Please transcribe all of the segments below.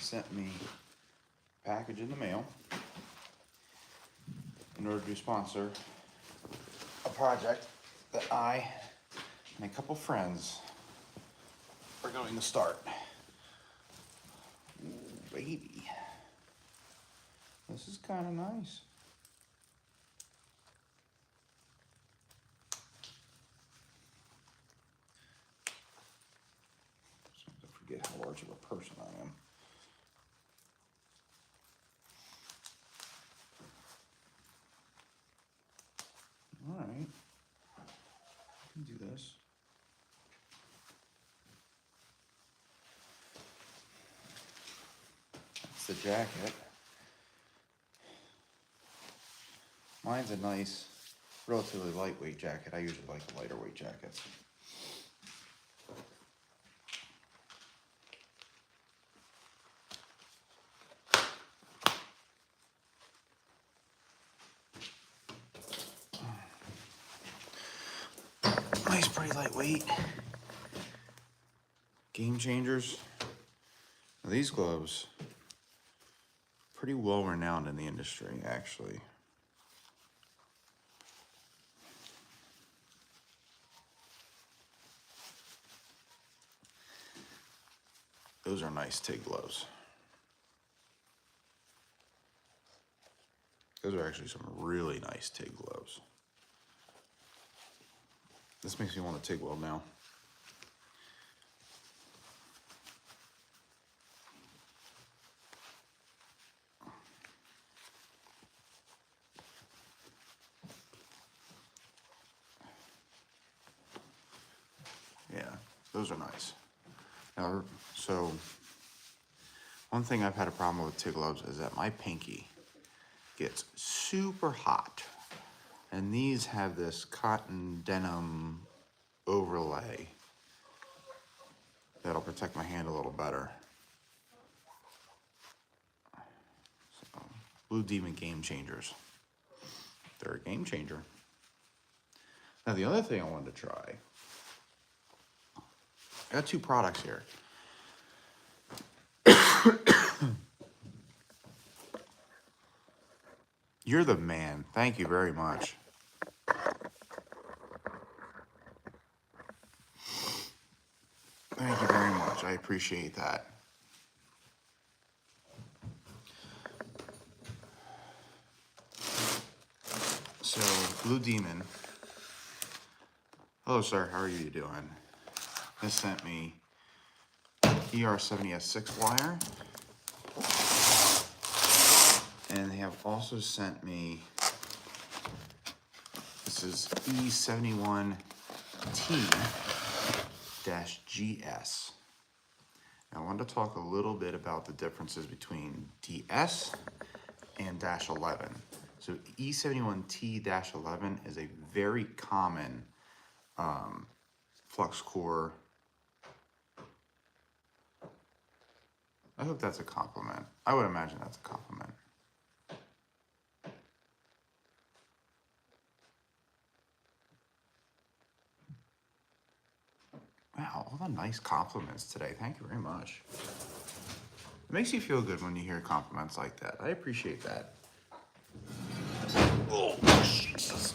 sent me a package in the mail in order to sponsor a project that I and a couple friends are going to start. Ooh, baby. This is kind of nice. I forget how large of a person I am. All right, I can do this. That's the jacket. Mine's a nice, relatively lightweight jacket. I usually like the lighter weight jackets. Nice, pretty lightweight. Game changers. Now, these gloves, pretty well renowned in the industry, actually. Those are nice TIG gloves. Those are actually some really nice TIG gloves. This makes me want to TIG weld now. Yeah, those are nice. Now, so one thing I've had a problem with TIG gloves is that my pinky gets super hot. And these have this cotton denim overlay that'll protect my hand a little better. So, Blue Demon Game Changers. They're a game changer. Now the other thing I wanted to try, I got two products here. You're the man. Thank you very much. Thank you very much. I appreciate that. So, Blue Demon. Hello, sir. How are you doing? This sent me ER70S6 wire. And they have also sent me, this is E71T-GS. Now, I wanted to talk a little bit about the differences between DS and -11. So E71T-11 is a very common flux core. I hope that's a compliment. I would imagine that's a compliment. Wow, all the nice compliments today. Thank you very much. It makes you feel good when you hear compliments like that. I appreciate that. Oh, Jesus.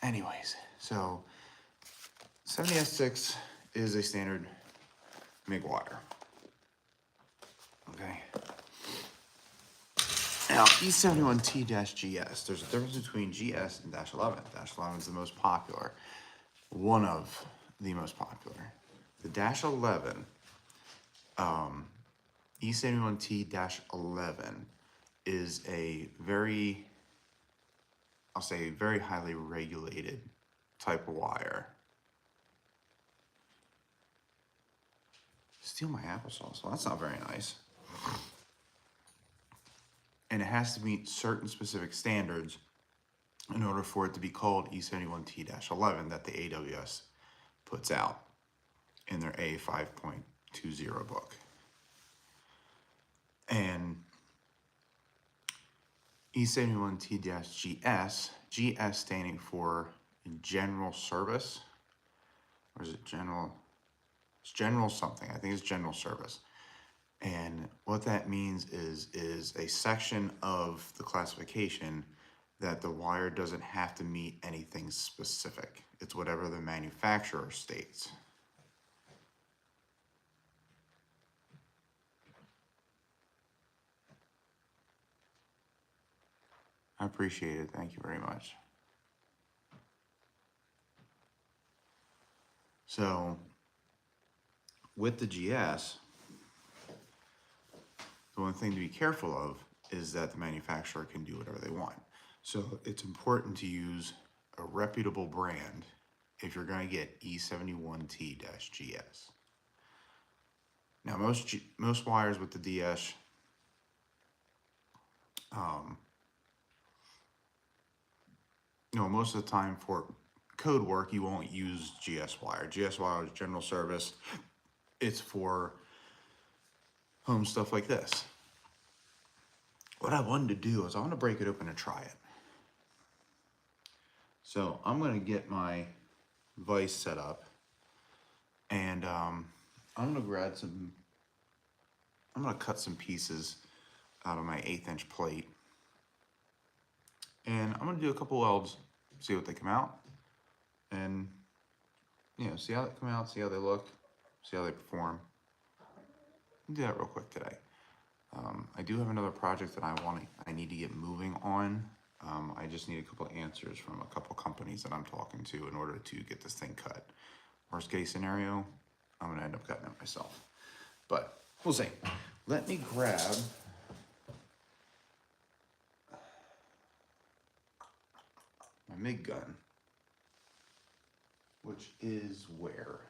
Anyways, so 70S6 is a standard MIG wire. Okay. Now, E71T-GS, there's a difference between GS and -11. -11 is the most popular, one of the most popular. The -11, E71T-11 is a very, I'll say, very highly regulated type of wire. Steal my applesauce. Well, that's not very nice. And it has to meet certain specific standards in order for it to be called E71T-11 that the AWS puts out in their A5.20 book. And E71T-GS, GS standing for General Service, or is it General? It's General something. I think it's General Service. And what that means is a section of the classification that the wire doesn't have to meet anything specific. It's whatever the manufacturer states. I appreciate it. Thank you very much. So with the GS, the one thing to be careful of is that the manufacturer can do whatever they want. So it's important to use a reputable brand if you're going to get E71T-GS. Now most wires with the DS, most of the time for code work, you won't use GS wire. GS wire is general service. It's for home stuff like this. What I wanted to do is I want to break it open and try it. So I'm going to get my vise set up, and I'm going to grab some, I'm going to cut some pieces out of my 1/8" plate, and I'm going to do a couple welds, see what they come out, and see how they come out, see how they look, see how they perform. I'll do that real quick today. I do have another project that I need to get moving on. I just need a couple of answers from a couple companies that I'm talking to in order to get this thing cut. Worst case scenario, I'm gonna end up cutting it myself, but we'll see. Let me grab my MIG gun, which is where?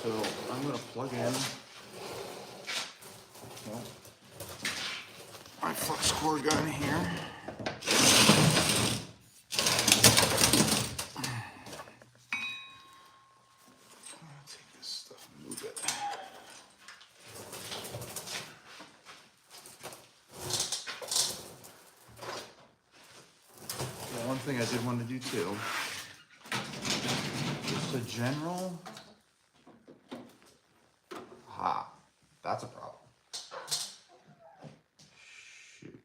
So I'm going to plug in my flux core gun here. I'm going to take this stuff and move it. Well, one thing I did want to do too, just a general. That's a problem. Shoot.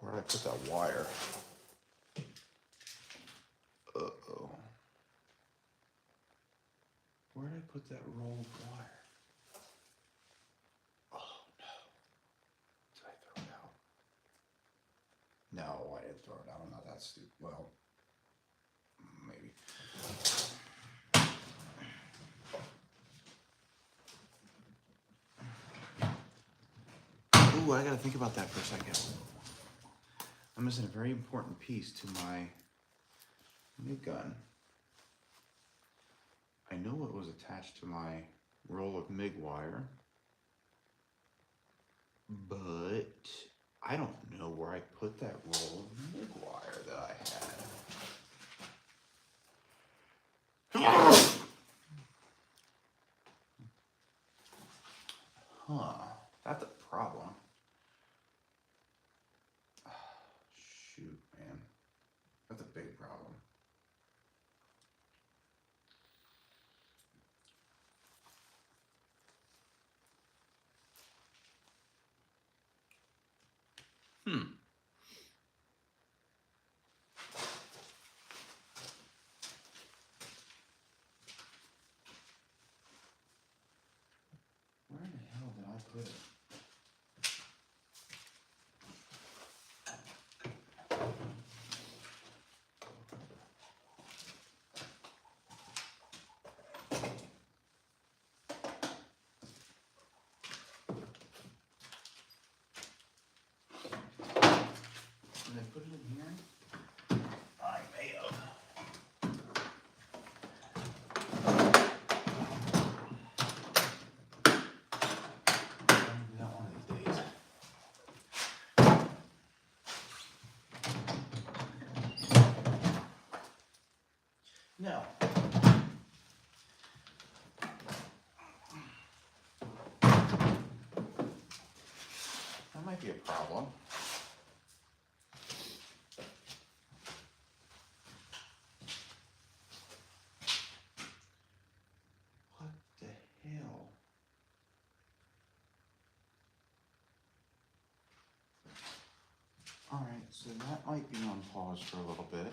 Where did I put that wire? Uh-oh. Where did I put that roll of wire? Oh, no. Did I throw it out? No, I didn't throw it out. I'm not that stupid. Well, maybe. Ooh, I gotta think about that for a second. I'm missing a very important piece to my MIG gun. I know what was attached to my roll of MIG wire, but I don't know where I put that roll of MIG wire that I had. Huh, that's a problem. Shoot, man. That's a big problem. Where the hell did I put it? Did I put it in here? I may have. No. That might be a problem. What the hell? Alright, so that might be on pause for a little bit.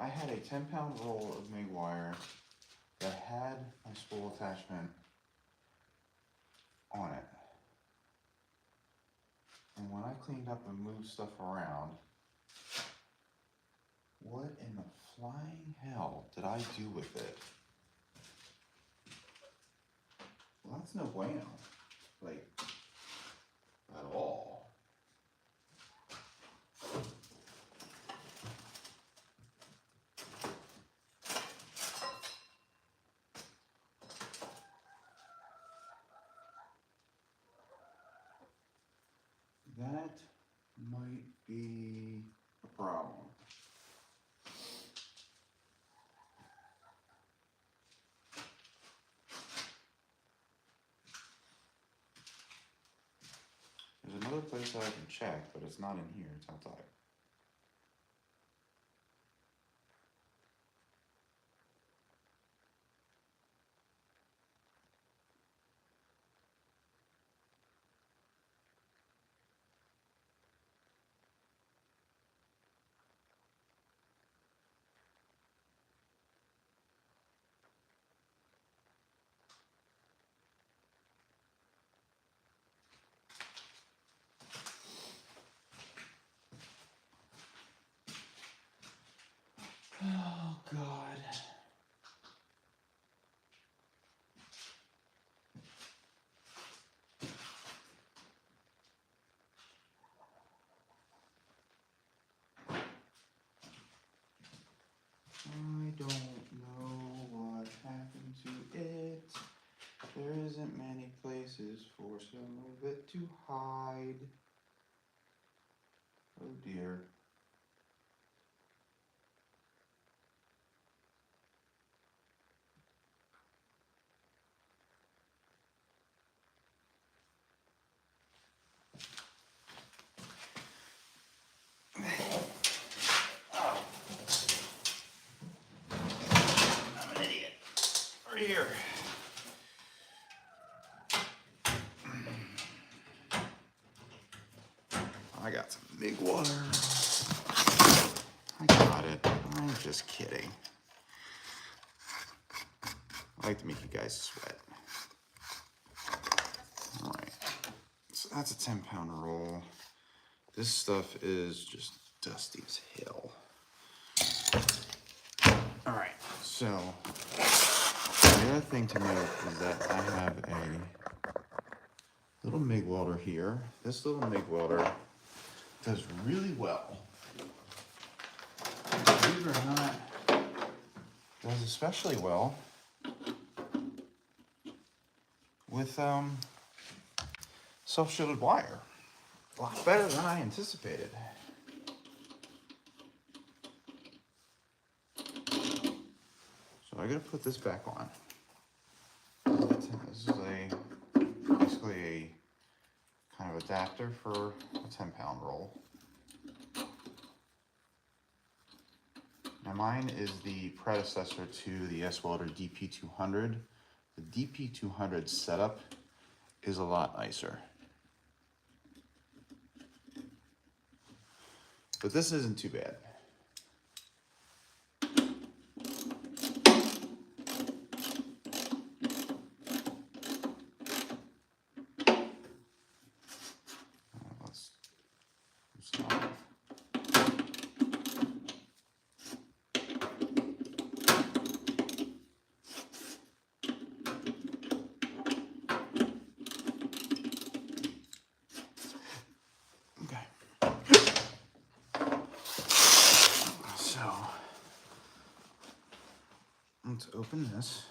I had a 10-pound roll of MIG wire that had my spool attachment on it. And when I cleaned up and moved stuff around, what in the flying hell did I do with it? Well, that's no bueno. Like, at all. That might be a problem. There's another place that I can check, but it's not in here, it's outside. Oh, God. I don't know what happened to it. There isn't many places for some of it to hide. Oh dear. I'm an idiot. Right here. I got some big water. I got it. I'm just kidding. I like to make you guys sweat. All right. So that's a 10-pound roll. This stuff is just dusty as hell. All right. So the other thing to note is that I have a little MIG welder here. This little MIG welder does really well. Believe it or not, does especially well with self-shielded wire. A lot better than I anticipated. So I gotta put this back on. This is basically a kind of adapter for a 10-pound roll. Now mine is the predecessor to the S-Welder DP200. The DP200 setup is a lot nicer. But this isn't too bad. Let's stop. Let's open this.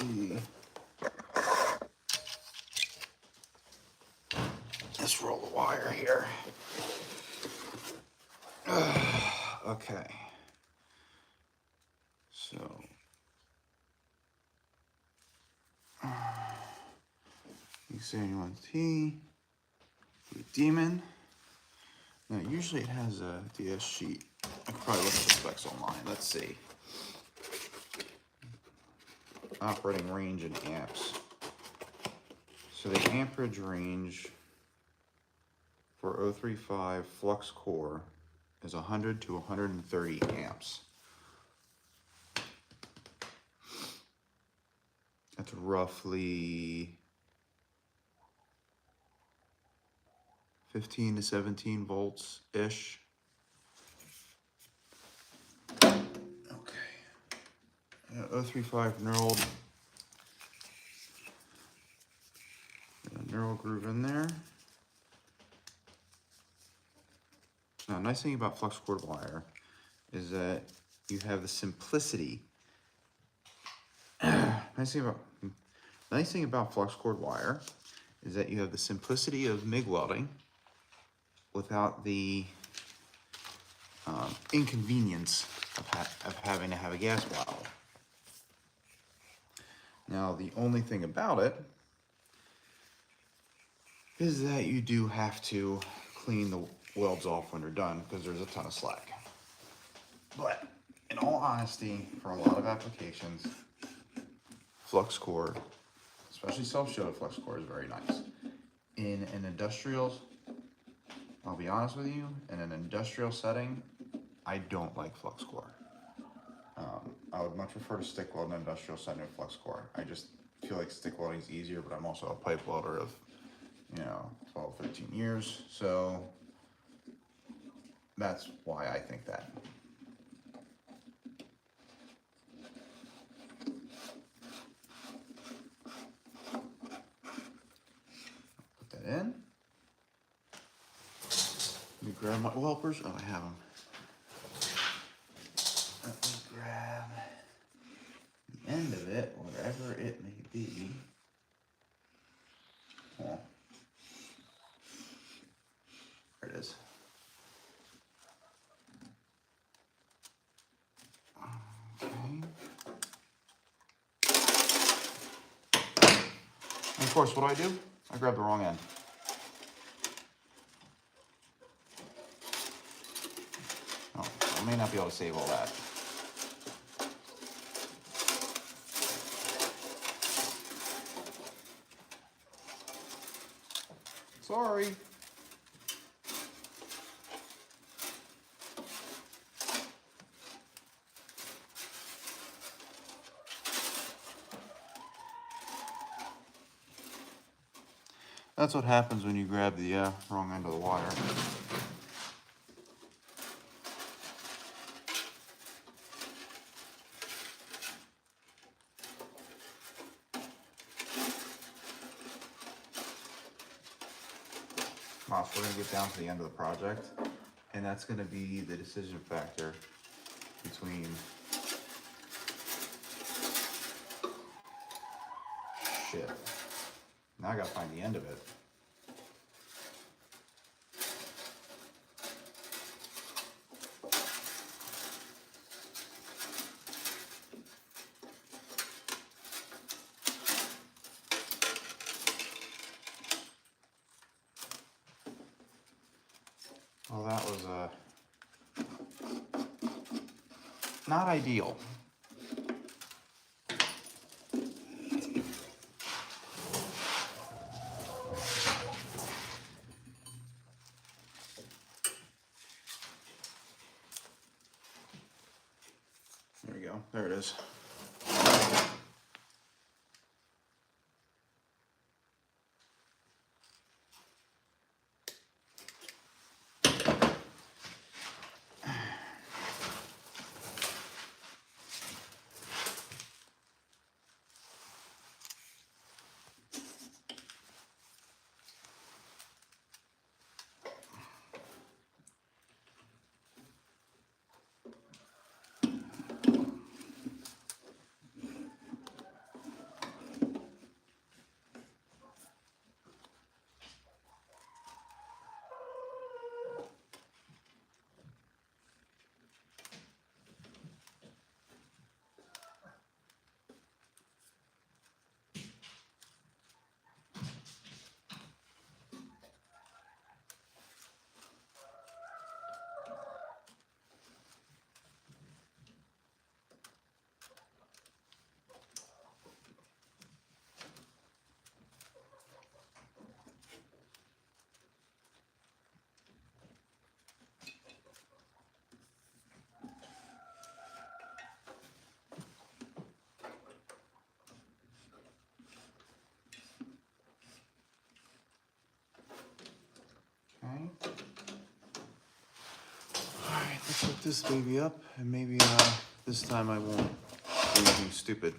see this roll of wire here. Okay. So E71T, Demon. Now usually it has a DS sheet. I could probably look at the specs online. Let's see. Operating range in amps. So the amperage range for 035 flux core is 100 to 130 amps. That's roughly 15 to 17 volts-ish. Okay. 035 knurled groove in there. Now, nice thing about flux cord wire is that you have the simplicity. Nice thing about flux cord wire is that you have the simplicity of MIG welding without the inconvenience of having to have a gas bottle. Now, the only thing about it is that you do have to clean the welds off when you're done because there's a ton of slack. But in all honesty, for a lot of applications, flux core, especially self-shielded flux core, is very nice. In an industrial, I'll be honest with you, in an industrial setting, I don't like flux core. I would much prefer to stick weld in an industrial setting with flux core. I just feel like stick welding is easier, but I'm also a pipe welder of, 12, 13 years. So that's why I think that. Put that in. Let me grab my whelpers. Oh, I have them. Let me grab the end of it, wherever it may be. Oh. There it is. Okay. And of course, what do? I grabbed the wrong end. Oh, I may not be able to save all that. Sorry. That's what happens when you grab the wrong end of the wire. Wow, so we're going to get down to the end of the project, and that's going to be the decision factor between shit. Now I got to find the end of it. Well, that was not ideal. There we go. There it is. Put this baby up, and maybe this time I won't do anything stupid.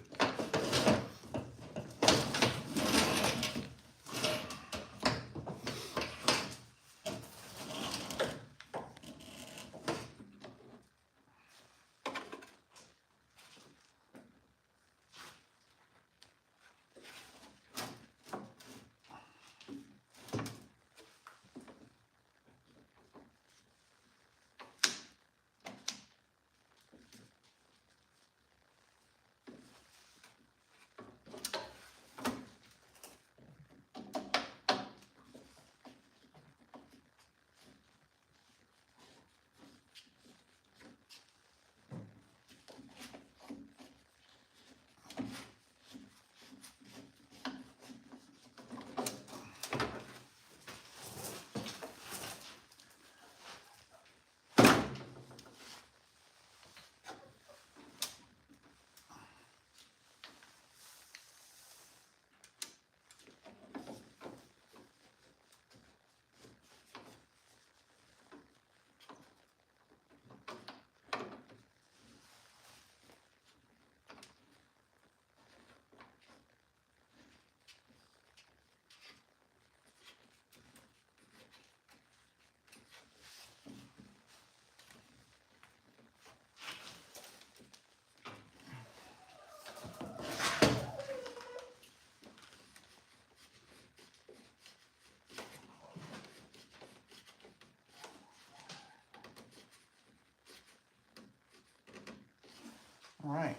All right.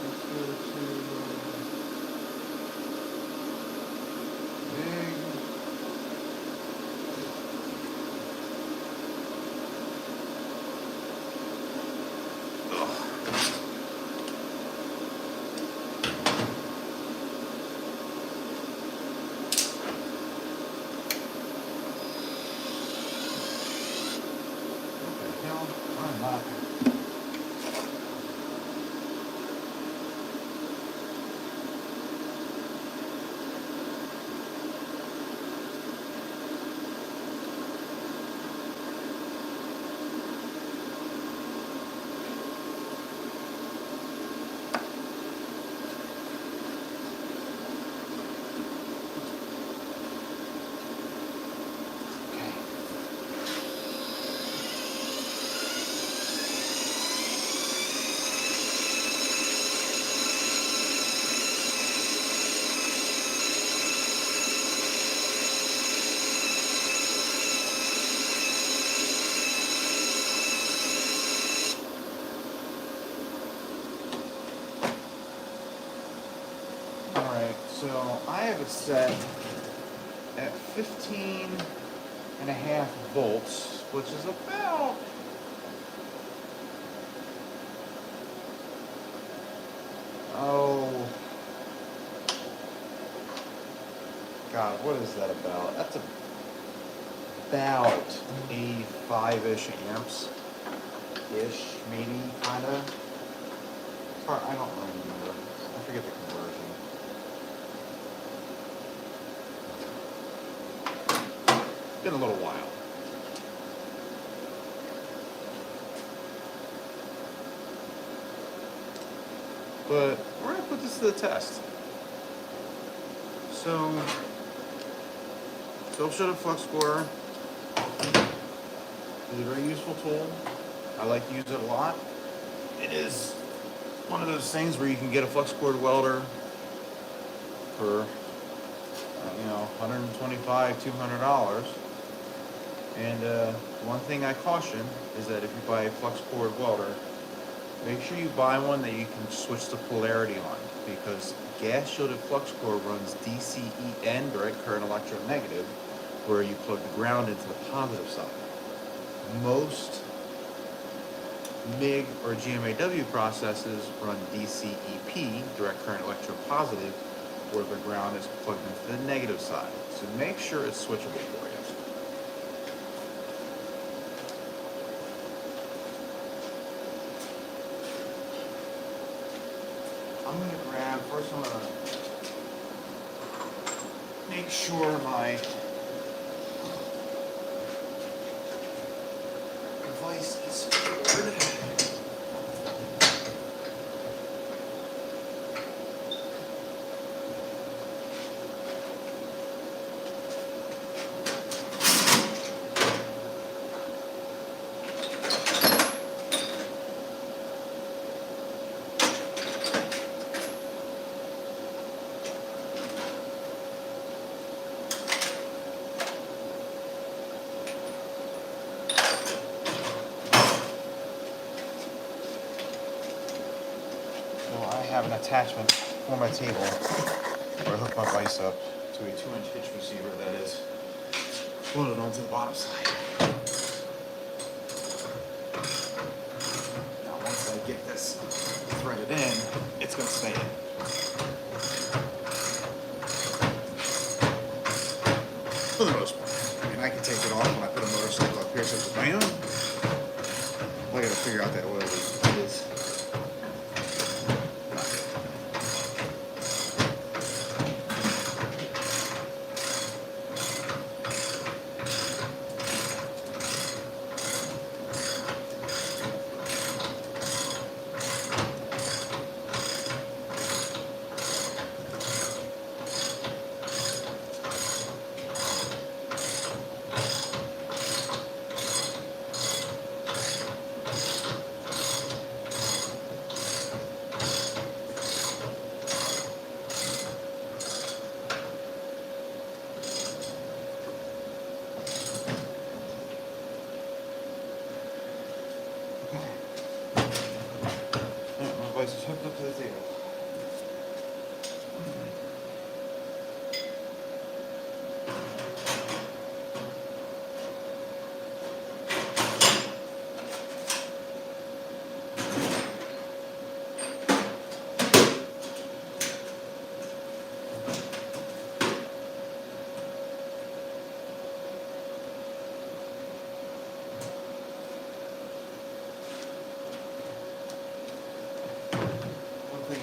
Let's go to big. I'm not. So I have it set at 15.5 volts, which is about God, what is that about? That's about 85-ish amps, maybe, kinda. I don't remember. I forget the conversion. Been a little while. But we're gonna put this to the test. So, self-shutting flux corer is a very useful tool. I like to use it a lot. It is one of those things where you can get a flux cored welder for $125, $200. And one thing I caution is that if you buy a flux cored welder, make sure you buy one that you can switch the polarity on, because gas shielded flux core runs DCEN, direct current electronegative, where you plug the ground into the positive side. Most MIG or GMAW processes run DCEP, direct current electropositive, where the ground is plugged into the negative side. So make sure it's switchable for you. I'm going to grab, first I'm going to make sure my device is secured. I have an attachment for my table where I hook my vise up to a 2-inch hitch receiver that is loaded onto the bottom side. Now once I get this threaded in, it's going to stay in. For the most part. I mean, I can take it off when I put a motorcycle up here such as my own. I got to figure out that oil leak is. My device is hooked up to the table.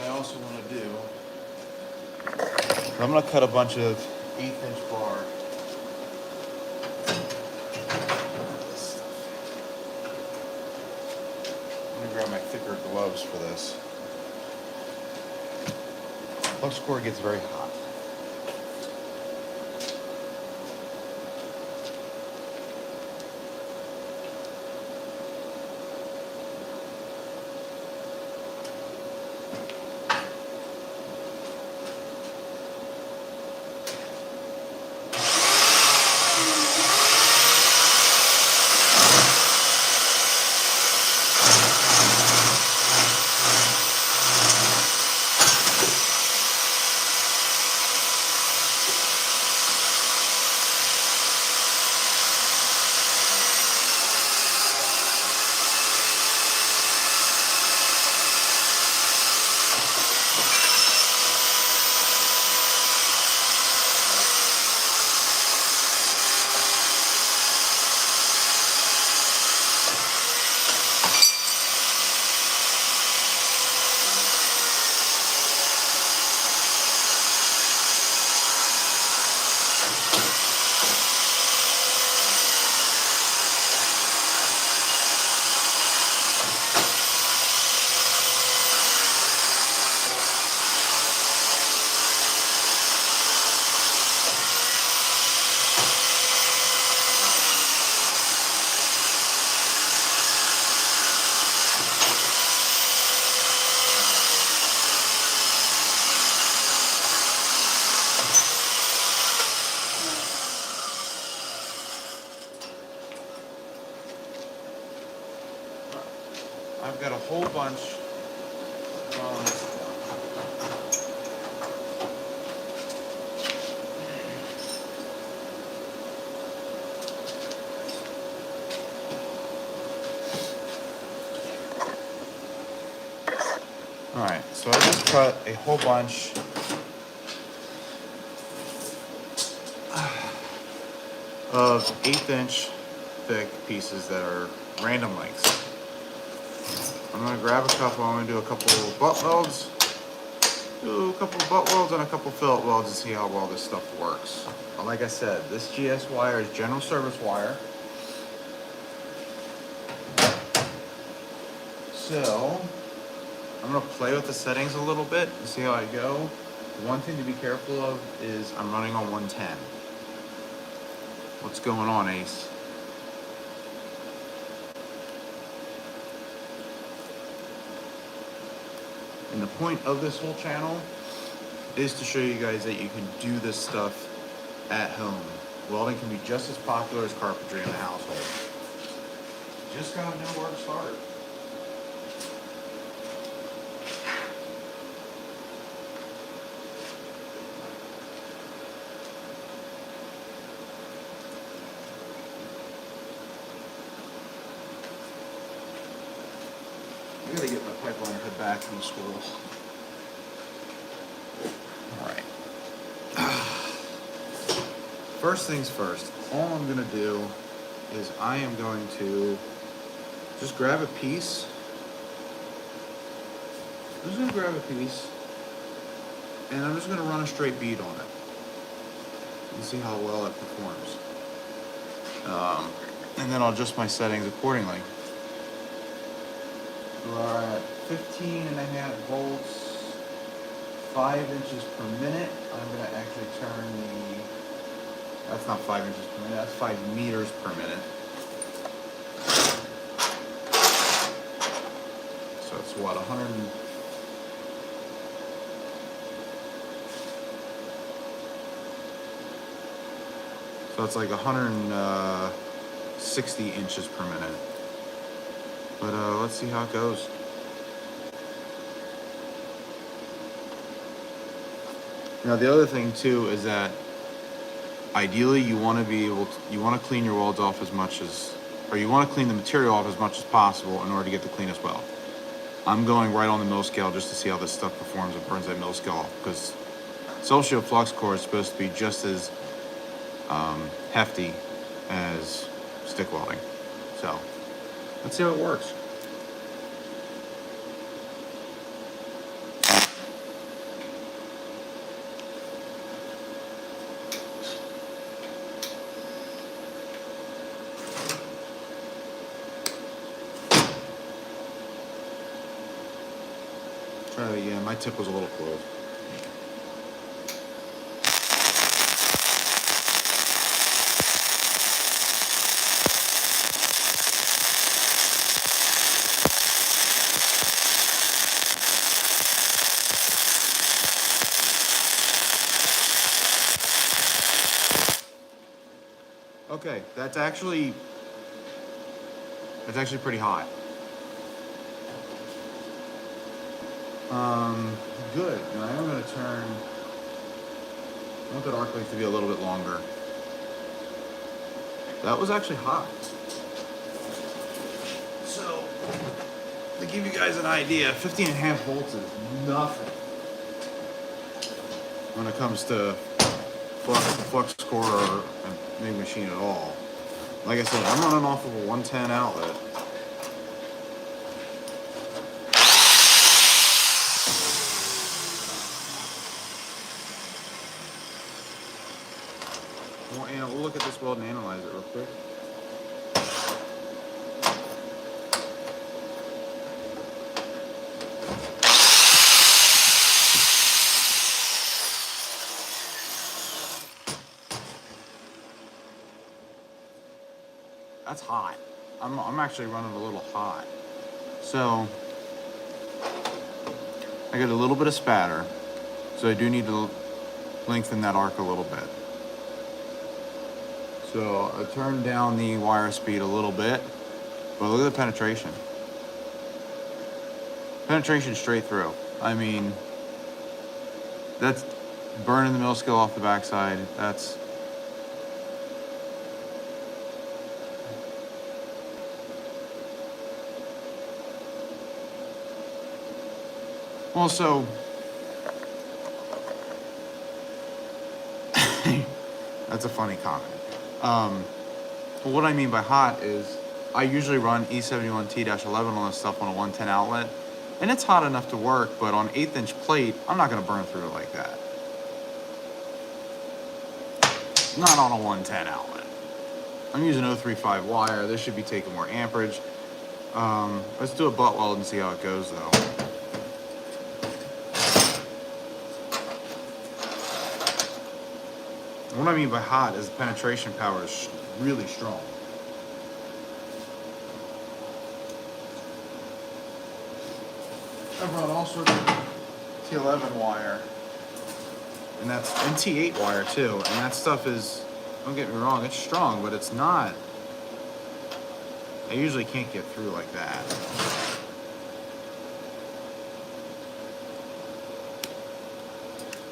I also want to do, I'm going to cut a bunch of 1/8-inch bar. I'm going to grab my thicker gloves for this. Flux core gets very hot. I've got a whole bunch Alright, so I just cut a whole bunch of 1/8-inch thick pieces that are random lengths. I'm going to grab a couple, I'm going to do a couple butt welds, do a couple of butt welds and a couple of fillet welds to see how well this stuff works. But like I said, this GS wire is general service wire. So I'm gonna play with the settings a little bit and see how I go. One thing to be careful of is I'm running on 110. What's going on, Ace? And the point of this whole channel is to show you guys that you can do this stuff at home. Welding can be just as popular as carpentry in the household. Just gotta know where to start. I gotta get my pipeline head back from school. Alright. First things first, all I'm gonna do is I am going to just grab a piece. I'm just gonna grab a piece and I'm just gonna run a straight bead on it and see how well it performs. And then I'll adjust my settings accordingly. We're at 15.5 volts, 5 inches per minute. I'm going to actually turn that's not 5 inches per minute, that's 5 meters per minute. So it's what, 100 so it's like 160 inches per minute. But let's see how it goes. Now the other thing too is that ideally you want to be able to, you want to clean your welds off as much as, or you want to clean the material off as much as possible in order to get the cleanest weld. I'm going right on the mill scale just to see how this stuff performs and burns that mill scale off, because self-shield flux core is supposed to be just as hefty as stick welding. So let's see how it works. Try that again. My tip was a little close. Okay, that's actually pretty hot. Good. Now I'm going to turn, I want that arc length to be a little bit longer. That was actually hot. So, to give you guys an idea, 15.5 volts is nothing when it comes to flux core or a MIG machine at all. Like I said, I'm running off of a 110 outlet. Well, we'll look at this weld and analyze it real quick. That's hot. I'm actually running a little hot. So I get a little bit of spatter. So I do need to lengthen that arc a little bit. So I turned down the wire speed a little bit, but look at the penetration. Penetration straight through. I mean, that's burning the mill scale off the backside. That's also that's a funny comment. But what I mean by hot is I usually run E71T-11 on this stuff on a 110 outlet, And it's hot enough to work, but on 1/8" plate, I'm not gonna burn through it like that. Not on a 110 outlet. I'm using 035 wire. This should be taking more amperage. Let's do a butt weld and see how it goes though. What I mean by hot is the penetration power is really strong. I've run all sorts of T11 wire, and that's and T8 wire too, and that stuff is, don't get me wrong, it's strong, but it's not, I usually can't get through like that.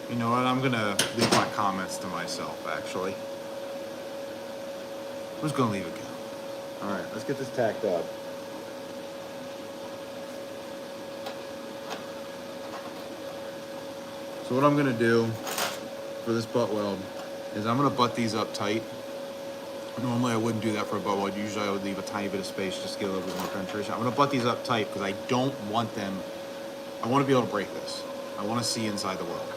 You know what, I'm gonna leave my comments to myself, actually. I'm just gonna leave it go. Alright, let's get this tacked up. So what I'm gonna do for this butt weld is I'm gonna butt these up tight. Normally I wouldn't do that for a butt weld. Usually I would leave a tiny bit of space just to get a little bit more penetration. I'm gonna butt these up tight because I don't want them, I want to be able to break this. I want to see inside the weld.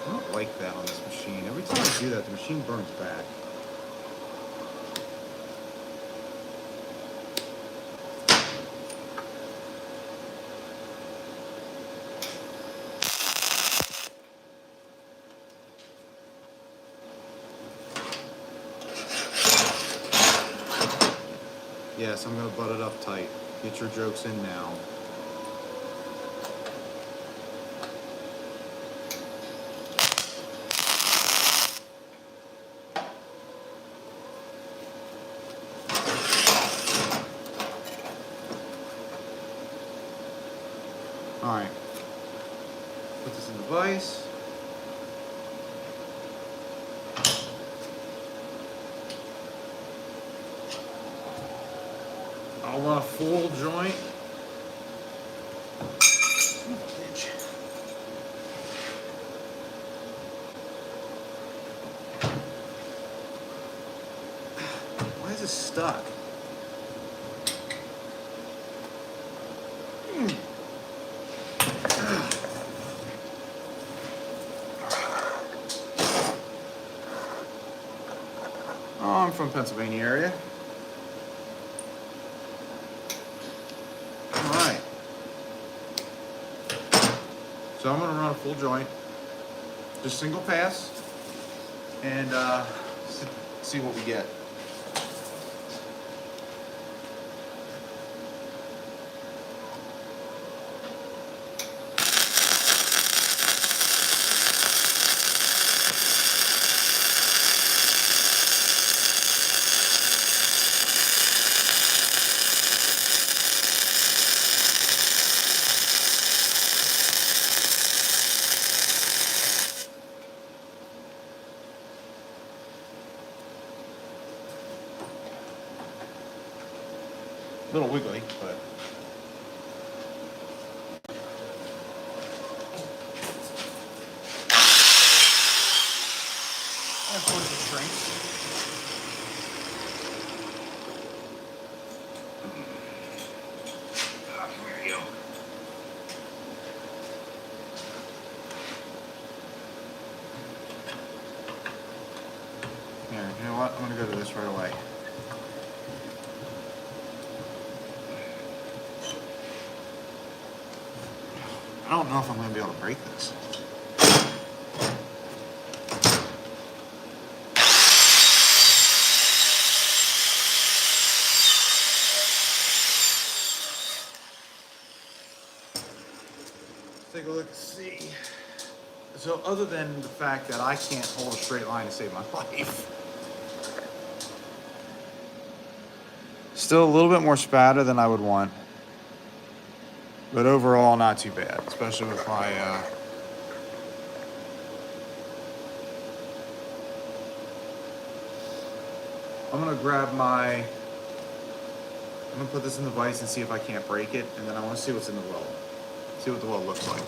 I don't like that on this machine. Every time I do that, the machine burns back. Yes, I'm gonna butt it up tight. Get your jokes in now. Alright. Put this in the vise. I'll run a full joint. Why is it stuck? Oh, I'm from Pennsylvania area. Alright. So I'm gonna run a full joint. Just single pass. And see what we get. A little wiggly, but of course it shrinks. Here you go. Here, you know what? I'm gonna go to this right away. I don't know if I'm going to be able to break this. Let's take a look and see. So other than the fact that I can't hold a straight line to save my life. Still a little bit more spatter than I would want. But overall, not too bad, especially with my, I'm gonna grab my, I'm gonna put this in the vise and see if I can't break it, and then I wanna see what's in the weld. See what the weld looks like.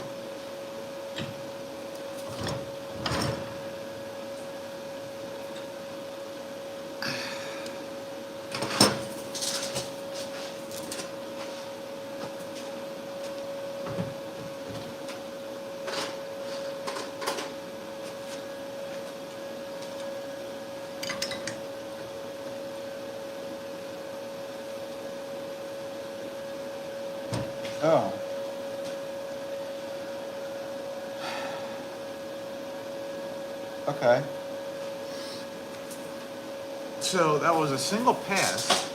Okay. So that was a single pass.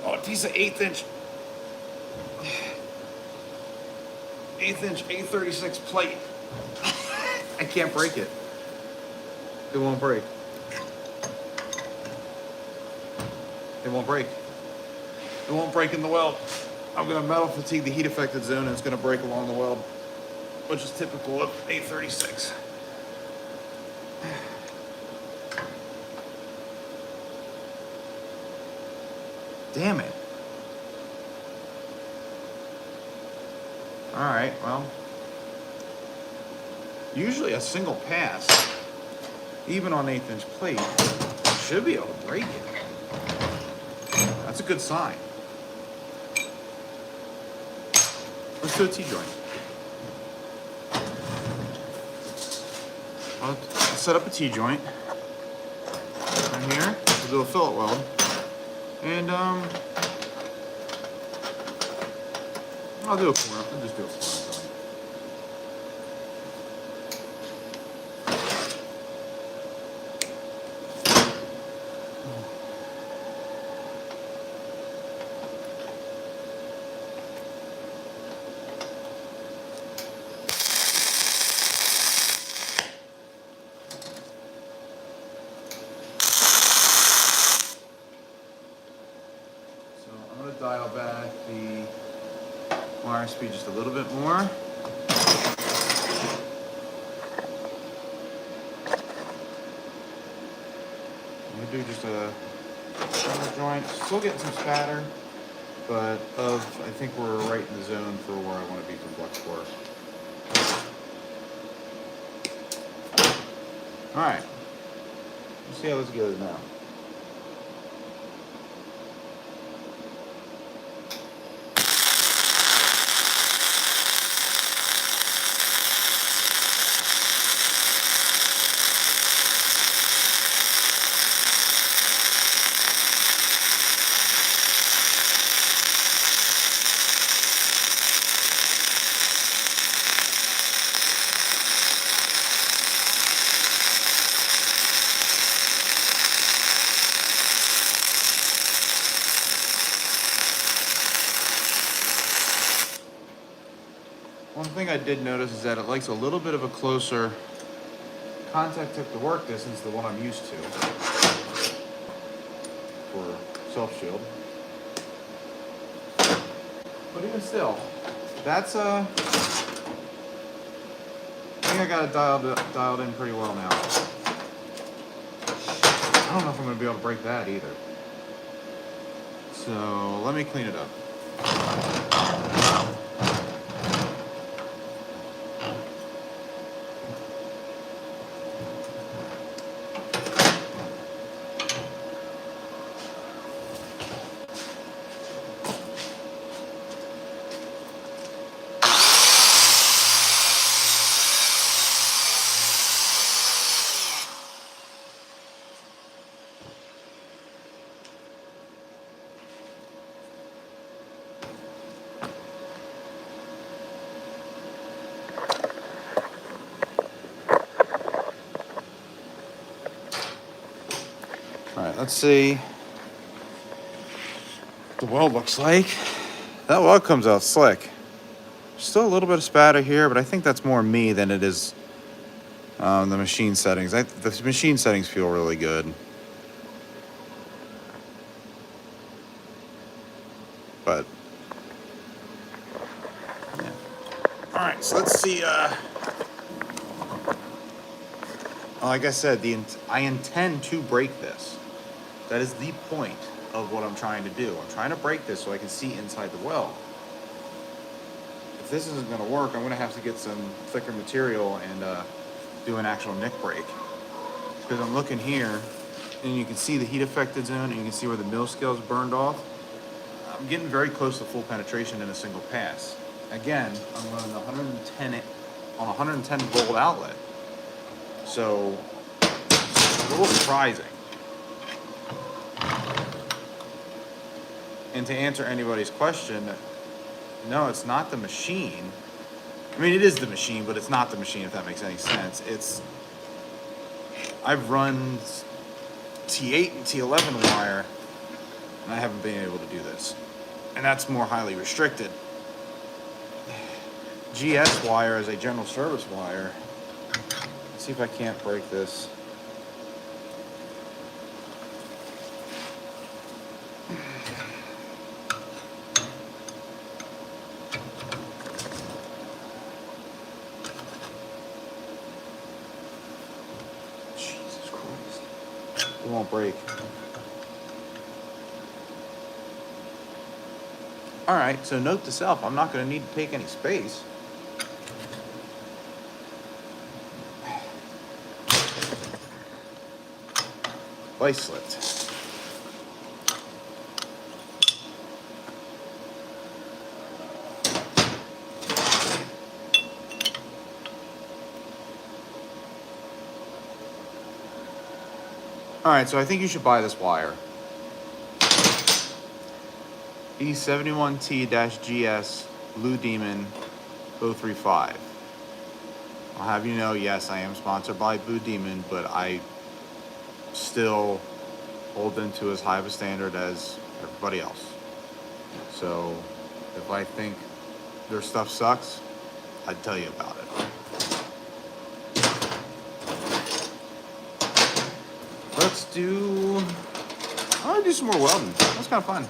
Oh, a piece of 1/8 inch A36 plate. I can't break it. It won't break. It won't break. It won't break in the weld. I'm gonna metal fatigue the heat affected zone and it's gonna break along the weld, which is typical of A36. Damn it. All right, well, usually a single pass, even on 1/8 inch plate, should be able to break it. That's a good sign. Let's do a T-joint. I'll set up a T-joint right here. We'll do a fillet weld. And I'll do a corner. I'll just do a corner. Dial back the wire speed just a little bit more. I'm gonna do just a corner joint. Still getting some spatter, but I think we're right in the zone for where I want to be from flux core. All right, let's see how this goes now. One thing I did notice is that it likes a little bit of a closer contact tip to work distance than what I'm used to for self-shield. But even still, that's I think I got it dialed in pretty well now. I don't know if I'm going to be able to break that either. So let me clean it up. All right, let's see what the weld looks like. That weld comes out slick. Still a little bit of spatter here, but I think that's more me than it is the machine settings. The machine settings feel really good. But, yeah. All right, so let's see. Like I said, I intend to break this. That is the point of what I'm trying to do. I'm trying to break this so I can see inside the weld. If this isn't going to work, I'm going to have to get some thicker material and do an actual nick break. Because I'm looking here, and you can see the heat affected zone, and you can see where the mill scale is burned off. I'm getting very close to full penetration in a single pass. Again, I'm running 110 on a 110 volt outlet. So, it's a little surprising. And to answer anybody's question, no, it's not the machine. I mean, it is the machine, but it's not the machine, if that makes any sense. I've run T8 and T11 wire, and I haven't been able to do this. And that's more highly restricted. GS wire is a general service wire. Let's see if I can't break this. Jesus Christ. It won't break. Alright, so note to self, I'm not going to need to take any space. Vice slipped. Alright, so I think you should buy this wire. E71T-GS Blue Demon 035. I'll have you know, yes, I am sponsored by Blue Demon, but I still hold them to as high of a standard as everybody else. So if I think their stuff sucks, I'd tell you about it. I want to do some more welding. That's kind of fun.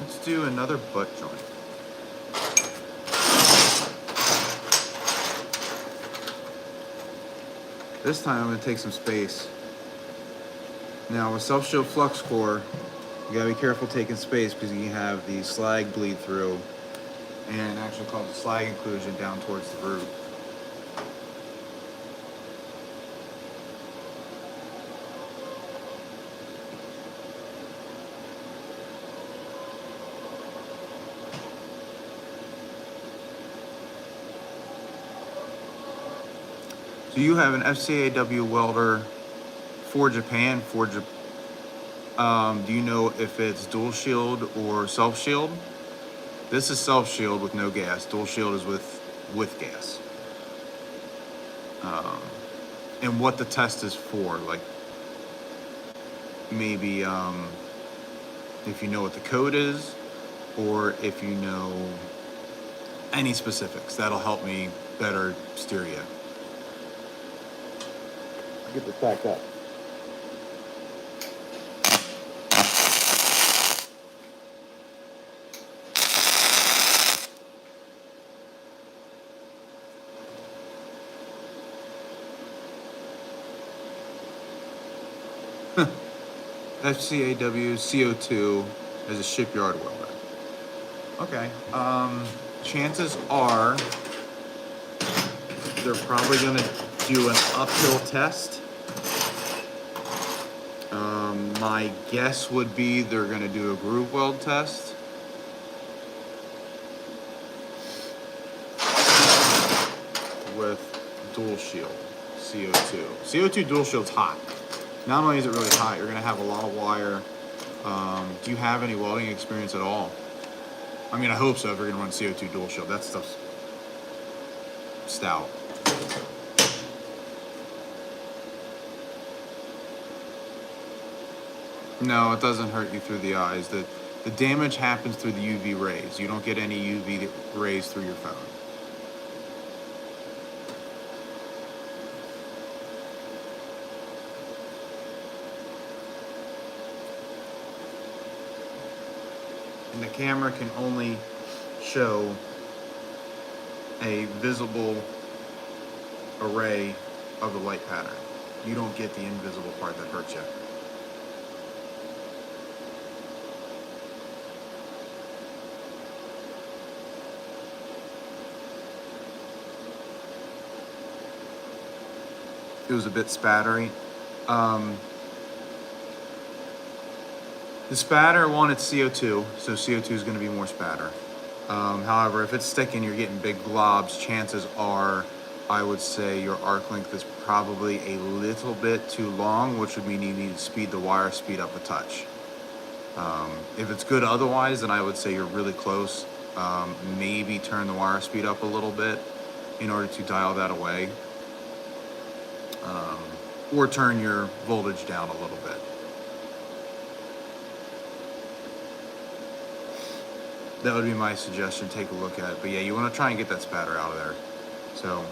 Let's do another butt joint. This time I'm going to take some space. Now with self-shield flux core, you gotta be careful taking space because you can have the slag bleed through and actually cause a slag inclusion down towards the root. So you have an FCAW welder for Japan, do you know if it's dual shield or self shield? This is self shield with no gas. Dual shield is with gas. And what the test is for, like maybe if you know what the code is, or if you know any specifics, that'll help me better steer you. Get this back up. FCAW CO2 as a shipyard welder. Okay. Chances are they're probably going to do an uphill test. My guess would be they're going to do a groove weld test. With dual shield CO2. CO2 dual shield's hot. Not only is it really hot, you're going to have a lot of wire. Do you have any welding experience at all? I mean, I hope so if you're going to run CO2 dual shield. That stuff's stout. No, it doesn't hurt you through the eyes. The damage happens through the UV rays. You don't get any UV rays through your phone. And the camera can only show a visible array of the light pattern. You don't get the invisible part that hurts you. It was a bit spattery. The spatter wanted CO2, so CO2 is going to be more spatter. However, if it's sticking, you're getting big globs, chances are I would say your arc length is probably a little bit too long, which would mean you need to speed the wire speed up a touch. If it's good otherwise, then I would say you're really close. Maybe turn the wire speed up a little bit in order to dial that away. Or turn your voltage down a little bit. That would be my suggestion. Take a look at it. But yeah, you want to try and get that spatter out of there. So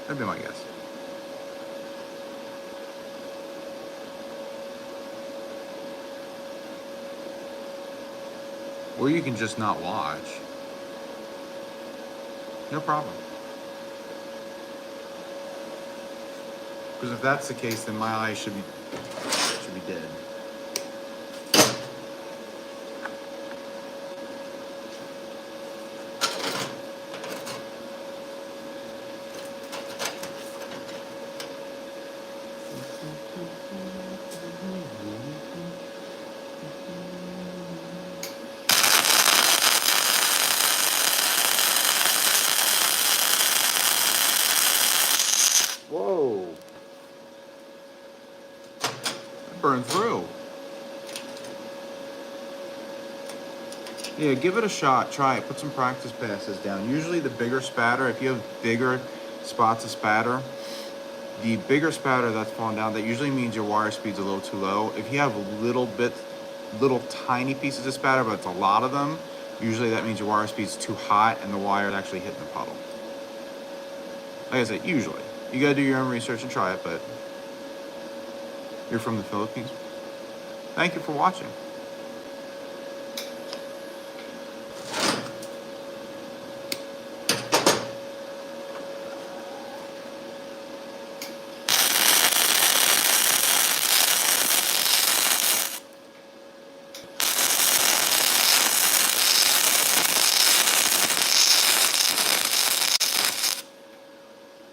that'd be my guess. Or you can just not watch. No problem. Because if that's the case, then my eyes should be dead. Whoa. That burned through. Yeah, give it a shot. Try it. Put some practice passes down. Usually the bigger spatter, if you have bigger spots of spatter, the bigger spatter that's falling down, that usually means your wire speed's a little too low. If you have little tiny pieces of spatter, but it's a lot of them, usually that means your wire speed's too hot and the wire is actually hitting the puddle. Like I said, usually. You gotta do your own research and try it, but you're from the Philippines. Thank you for watching.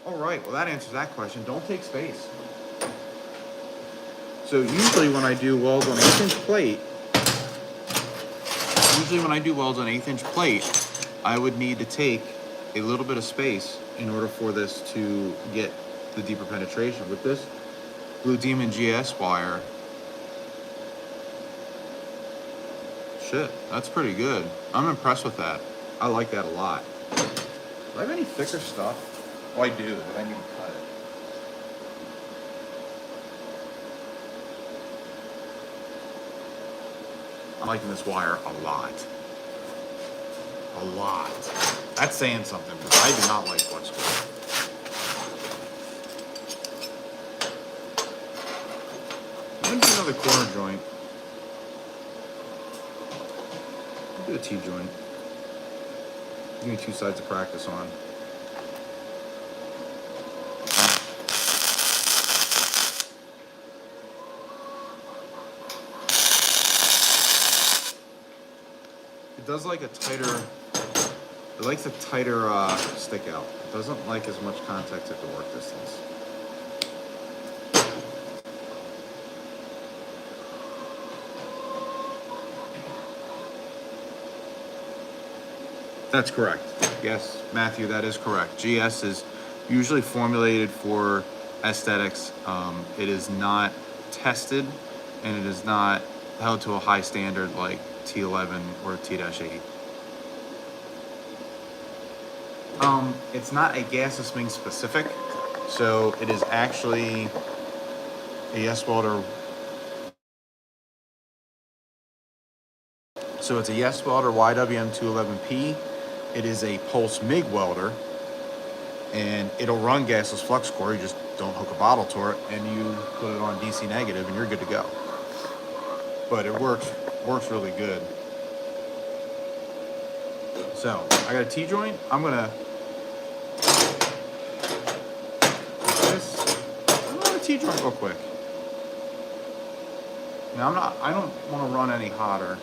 Alright, well that answers that question. Don't take space. So usually when I do welds on 1/8 inch plate, I would need to take a little bit of space in order for this to get the deeper penetration. With this Blue Demon GS wire, shit, that's pretty good. I'm impressed with that. I like that a lot. Do I have any thicker stuff? Oh, I do, but I need to cut it. I'm liking this wire a lot. A lot. That's saying something, because I do not like what's going. I'm going to do another corner joint. I'll do a T-joint. Give me 2 sides to practice on. It does like a tighter, it likes a tighter stick out. It doesn't like as much contact at the work distance. That's correct. Yes, Matthew, that is correct. GS is usually formulated for aesthetics. It is not tested, and it is not held to a high standard like T11 or T-8. It's not a gaseous swing specific, so it is actually a yes welder. So it's a yes welder YWM211P. It is a pulse MIG welder, and it'll run gasless flux core. You just don't hook a bottle to it, and you put it on DC negative, and you're good to go. But it works really good. So I got a T-joint. I'm gonna T-joint real quick. Now I don't want to run any hotter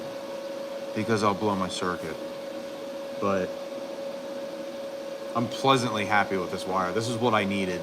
because I'll blow my circuit, but I'm pleasantly happy with this wire. This is what I needed.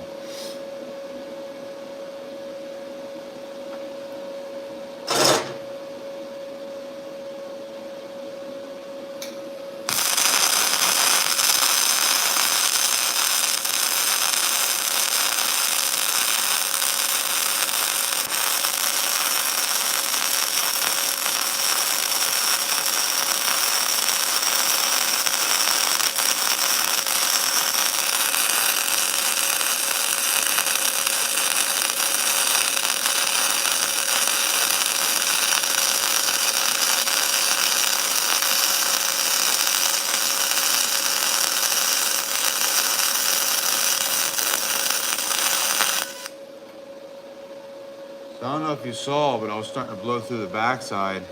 I don't know if you saw, but I was starting to blow through the backside.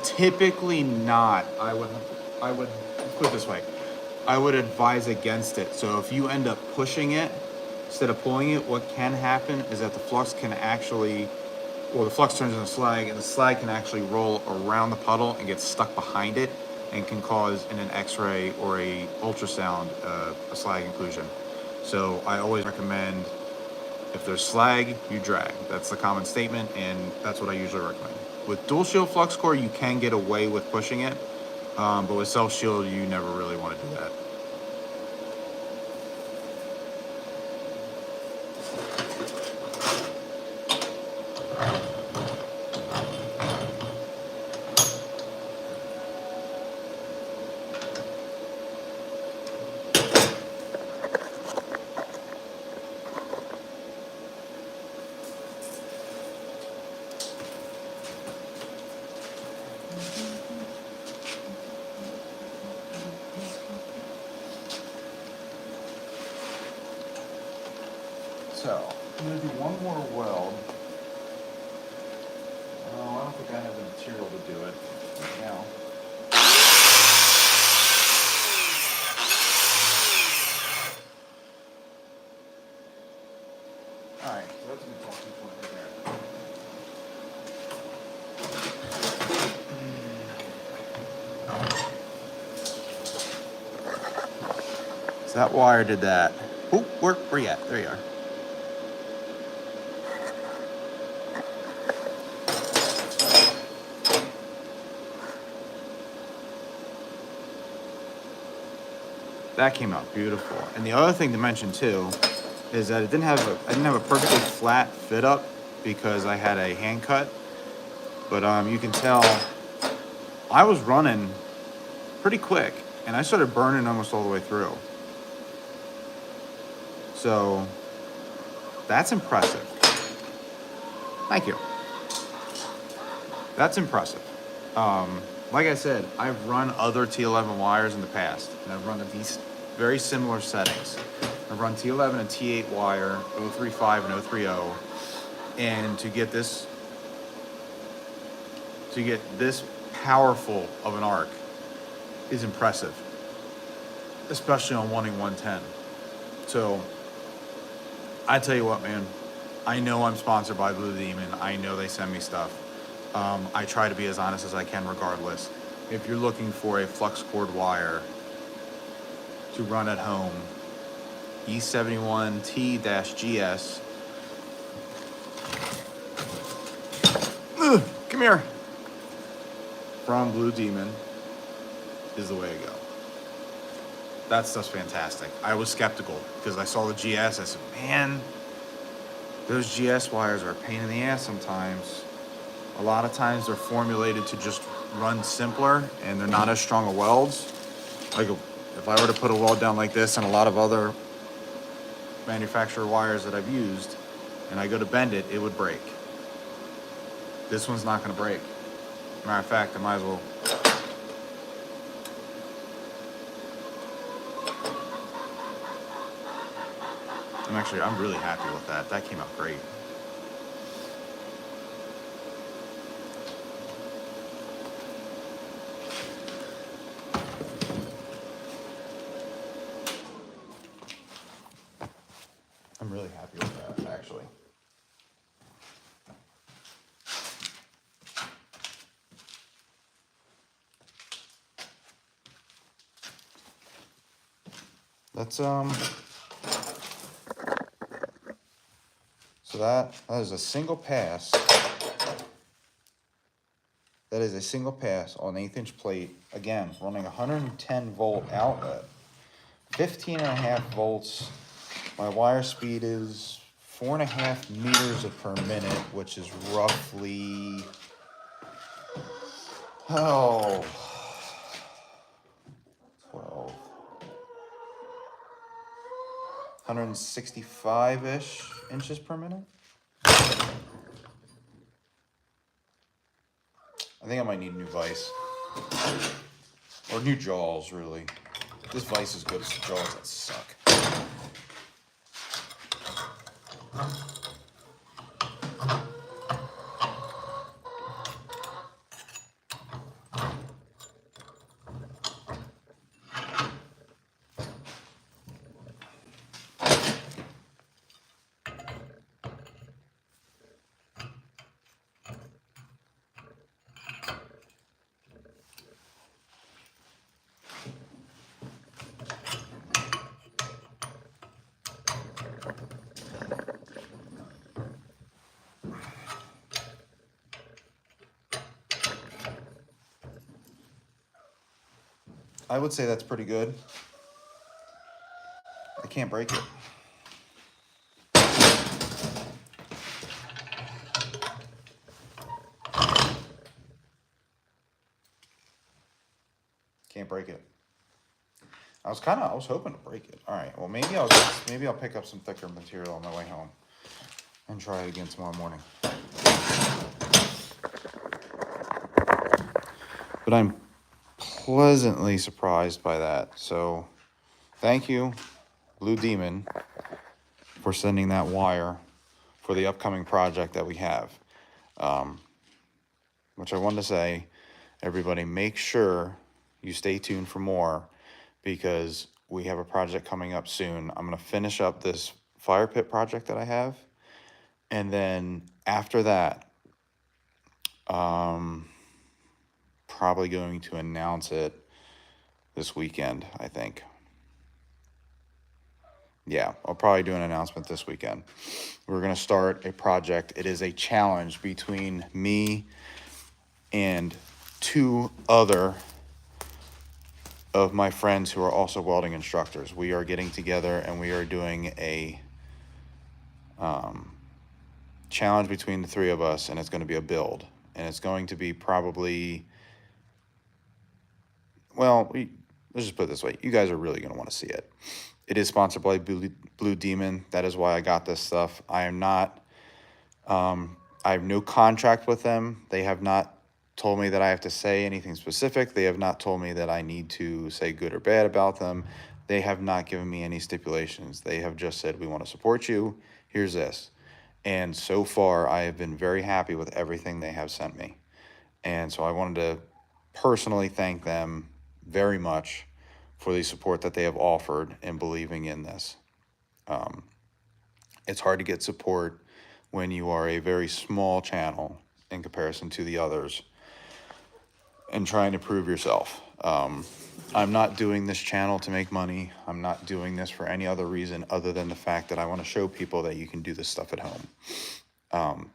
Typically not. I would put it this way. I would advise against it. So if you end up pushing it instead of pulling it, what can happen is that the flux can actually, well, the flux turns into slag, and the slag can actually roll around the puddle and get stuck behind it, and can cause in an X-ray or a ultrasound a slag inclusion. So I always recommend, if there's slag, you drag. That's the common statement, and that's what I usually recommend. With dual shield flux core, you can get away with pushing it, but with self shield, you never really want to do that. So, I'm going to do one more weld. Oh, I don't think I have the material to do it right now. Alright, so that's a good talking point right there. So that wire did that. Oh, where you at? There you are. That came out beautiful. And the other thing to mention too is that I didn't have a perfectly flat fit up because I had a hand cut. But you can tell I was running pretty quick, and I started burning almost all the way through. So that's impressive. Thank you. That's impressive. Like I said, I've run other T11 wires in the past, and I've run these very similar settings. I've run T11 and T8 wire, 035 and 030, and to get this powerful of an arc is impressive, especially on 110. So I tell you what, man, I know I'm sponsored by Blue Demon. I know they send me stuff. I try to be as honest as I can regardless. If you're looking for a flux cord wire to run at home, E71T-GS. Come here. From Blue Demon is the way to go. That stuff's fantastic. I was skeptical because I saw the GS. I said, man, those GS wires are a pain in the ass sometimes. A lot of times they're formulated to just run simpler, and they're not as strong of welds. Like if I were to put a weld down like this and a lot of other manufacturer wires that I've used, and I go to bend it, it would break. This one's not gonna break. Matter of fact, I might as well. I'm really happy with that. That came out great. I'm really happy with that, actually. Let's so that is a single pass. That is a single pass on 1/8" plate. Again, running 110 volt outlet, 15.5 volts. My wire speed is 4.5 meters per minute, which is roughly 12, 165-ish inches per minute. I think I might need a new vise. Or new jaws, really. This vise is good as the jaws that suck. I would say that's pretty good. I can't break it. Can't break it. I was hoping to break it. All right, well maybe I'll pick up some thicker material on my way home and try it again tomorrow morning. But I'm pleasantly surprised by that. So thank you, Blue Demon, for sending that wire for the upcoming project that we have. Which I wanted to say, everybody make sure you stay tuned for more, because we have a project coming up soon. I'm going to finish up this fire pit project that I have. And then after that, probably going to announce it this weekend, I think. Yeah, I'll probably do an announcement this weekend. We're going to start a project. It is a challenge between me and 2 other of my friends who are also welding instructors. We are getting together and we are doing a challenge between the 3 of us, and it's going to be a build. And it's going to be probably, well, let's just put it this way. You guys are really going to want to see it. It is sponsored by Blue Demon. That is why I got this stuff. I am not, I have no contract with them. They have not told me that I have to say anything specific. They have not told me that I need to say good or bad about them. They have not given me any stipulations. They have just said, we want to support you. Here's this. And so far, I have been very happy with everything they have sent me. And so I wanted to personally thank them very much for the support that they have offered in believing in this. It's hard to get support when you are a very small channel in comparison to the others and trying to prove yourself. I'm not doing this channel to make money. I'm not doing this for any other reason other than the fact that I want to show people that you can do this stuff at home.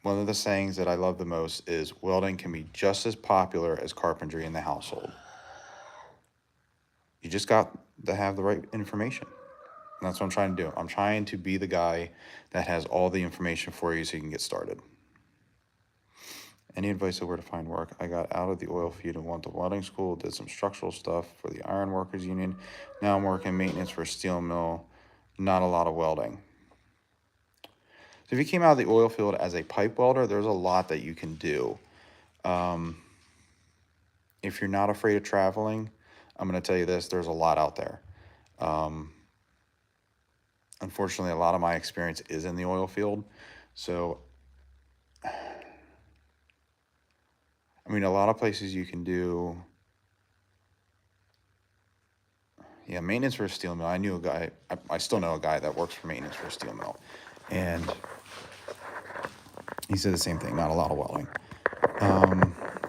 One of the sayings that I love the most is welding can be just as popular as carpentry in the household. You just got to have the right information. And that's what I'm trying to do. I'm trying to be the guy that has all the information for you so you can get started. Any advice on where to find work? I got out of the oil field and went to welding school, did some structural stuff for the Iron Workers Union. Now I'm working maintenance for a steel mill. Not a lot of welding. So if you came out of the oil field as a pipe welder, there's a lot that you can do. If you're not afraid of traveling, I'm going to tell you this, there's a lot out there. Unfortunately, a lot of my experience is in the oil field. So, I mean, a lot of places you can do, yeah, maintenance for a steel mill. I knew a guy, I still know a guy that works for maintenance for a steel mill. And he said the same thing, not a lot of welding.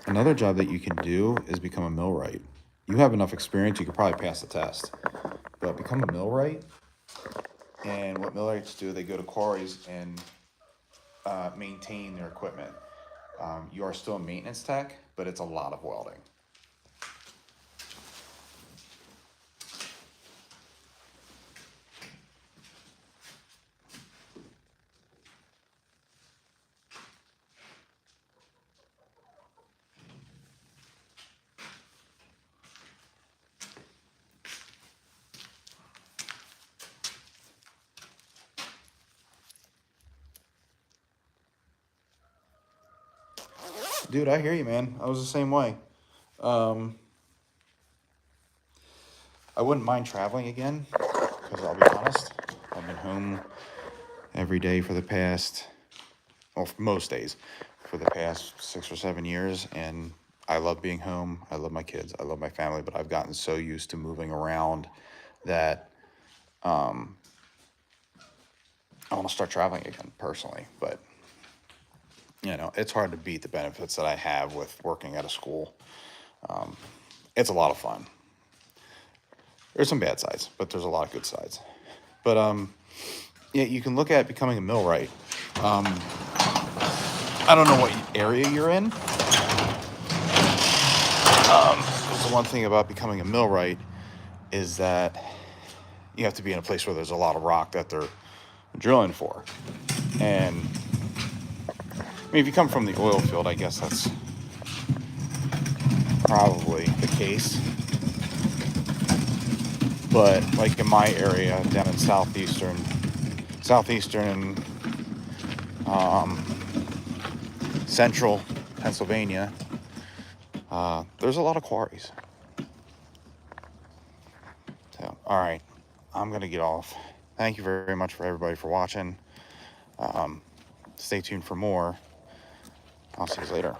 Another job that you can do is become a millwright. You have enough experience, you could probably pass the test. But become a millwright, and what millwrights do, they go to quarries and maintain their equipment. You are still a maintenance tech, but it's a lot of welding. Dude, I hear you, man. I was the same way. I wouldn't mind traveling again, because I'll be honest, I've been home every day for the past, well, most days, for the past 6 or 7 years, and I love being home. I love my kids. I love my family, but I've gotten so used to moving around that I want to start traveling again, personally, but you know, it's hard to beat the benefits that I have with working at a school. It's a lot of fun. There's some bad sides, but there's a lot of good sides. But yeah, you can look at becoming a millwright. I don't know what area you're in, 'Cause the one thing about becoming a millwright is that you have to be in a place where there's a lot of rock that they're drilling for. And I mean, if you come from the oil field, I guess that's probably the case. But like in my area down in southeastern central Pennsylvania, there's a lot of quarries. So, all right, I'm gonna get off. Thank you very much for everybody for watching. Stay tuned for more. I'll see you later.